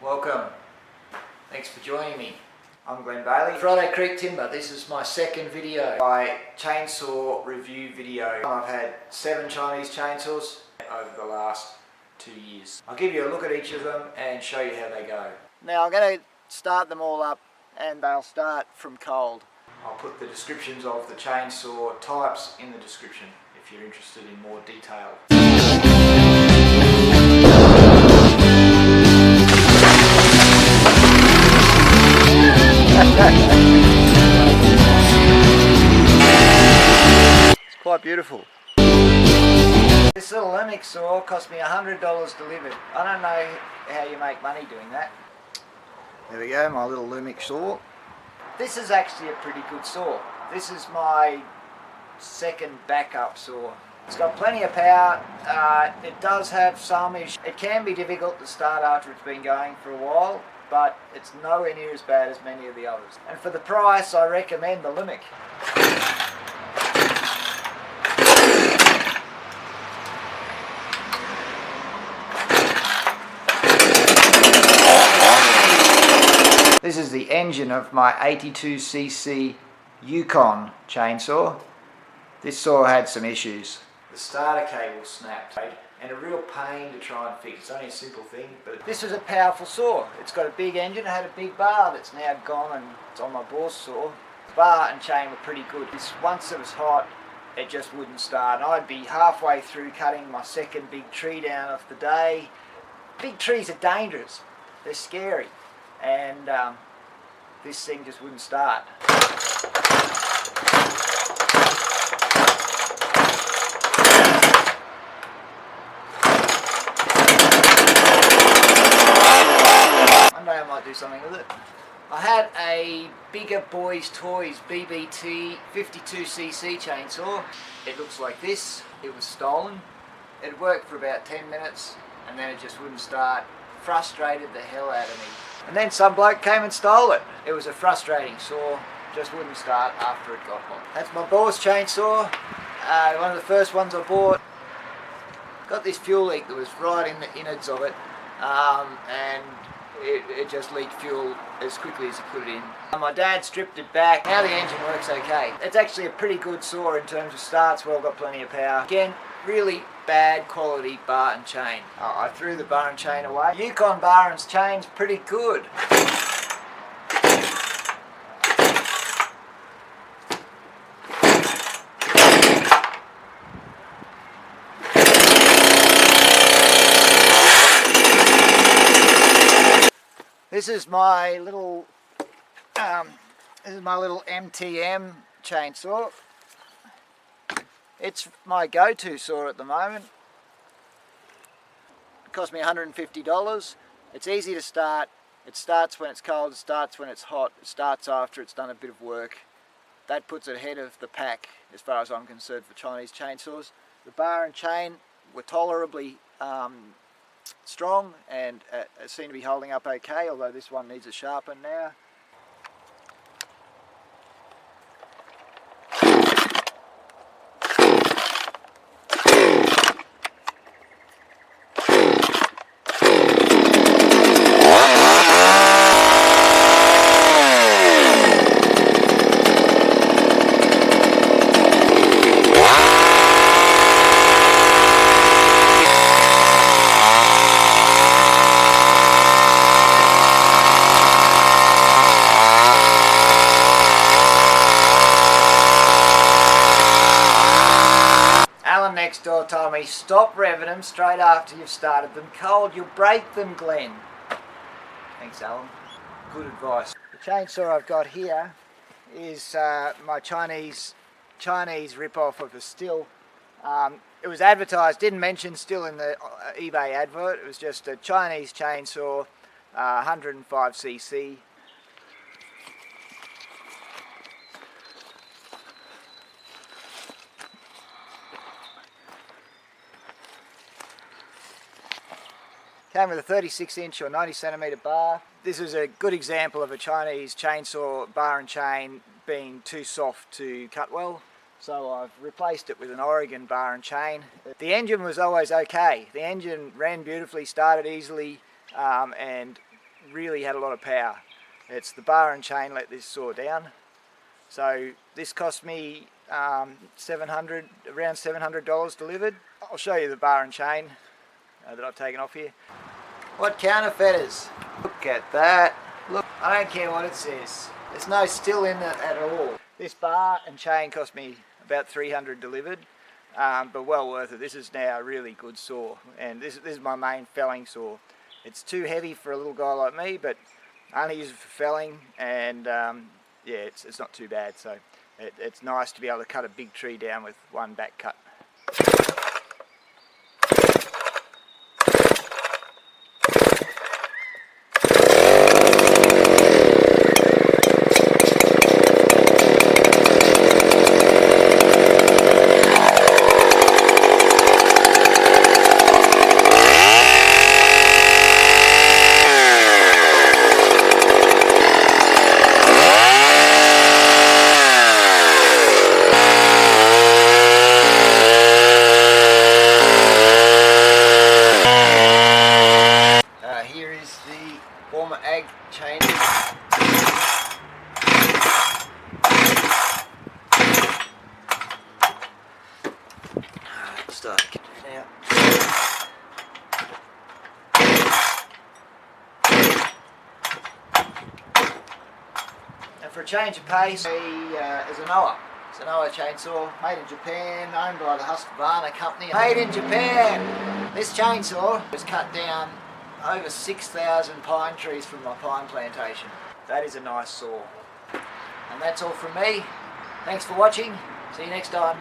Welcome. Thanks for joining me. I'm Glenn Bailey. Friday Creek Timber. This is my second video, my chainsaw review video. I've had 7 Chinese chainsaws over the last 2 years. I'll give you a look at each of them and show you how they go. Now I'm going to start them all up and they'll start from cold. I'll put the descriptions of the chainsaw types in the description if you're interested in more detail. It's quite beautiful. This little Lumik saw cost me $100 delivered. I don't know how you make money doing that. There we go, my little Lumik saw. This is actually a pretty good saw. This is my second backup saw. It's got plenty of power. It does have some issues. It can be difficult to start after it's been going for a while, but it's nowhere near as bad as many of the others. And for the price, I recommend the Lumik. This is the engine of my 82cc Yukon chainsaw. This saw had some issues. The starter cable snapped and a real pain to try and fix. It's only a simple thing, but this was a powerful saw. It's got a big engine, it had a big bar that's now gone and it's on my Baus saw. The bar and chain were pretty good. Once it was hot, it just wouldn't start. And I'd be halfway through cutting my second big tree down of the day. Big trees are dangerous. They're scary. And this thing just wouldn't start. One day I might do something with it. I had a Bigger Boys Toys BBT 52cc chainsaw. It looks like this. It was stolen. It worked for about 10 minutes and then it just wouldn't start. Frustrated the hell out of me. And then some bloke came and stole it. It was a frustrating saw, just wouldn't start after it got hot. That's my Baus chainsaw, one of the first ones I bought. Got this fuel leak that was right in the innards of it, and it just leaked fuel as quickly as you put it in. My dad stripped it back. Now the engine works okay. It's actually a pretty good saw in terms of starts, well got plenty of power. Again, really bad quality bar and chain. Oh, I threw the bar and chain away. Yukon bar and chain's pretty good. This is my little MTM chainsaw. It's my go-to saw at the moment. It cost me $150. It's easy to start. It starts when it's cold, it starts when it's hot, it starts after it's done a bit of work. That puts it ahead of the pack as far as I'm concerned for Chinese chainsaws. The bar and chain were tolerably strong and seem to be holding up okay, although this one needs a sharpen now. Next door told me, stop revving them straight after you've started them cold, you'll break them, Glenn. Thanks, Alan. Good advice. The chainsaw I've got here is my Chinese rip-off of a Stihl. It was advertised, didn't mention Stihl in the eBay advert, it was just a Chinese chainsaw, 105cc. Came with a 36-inch or 90cm bar. This is a good example of a Chinese chainsaw bar and chain being too soft to cut well. So I've replaced it with an Oregon bar and chain. The engine was always okay. The engine ran beautifully, started easily, and really had a lot of power. It's the bar and chain let this saw down. So this cost me around $700 delivered. I'll show you the bar and chain that I've taken off here. What counterfeiters? Look at that. Look, I don't care what it says. There's no Stihl in it at all. This bar and chain cost me about $300 delivered, but well worth it. This is now a really good saw, and this is my main felling saw. It's too heavy for a little guy like me, but I only use it for felling, and yeah, it's not too bad. So it's nice to be able to cut a big tree down with one back cut. Here is the Baumr-Ag chain. Start now. And for a change of pace, is a Noah. It's a Noah chainsaw, made in Japan, owned by the Husqvarna company. Made in Japan! This chainsaw was cut down over 6,000 pine trees from my pine plantation. That is a nice saw. And that's all from me. Thanks for watching. See you next time.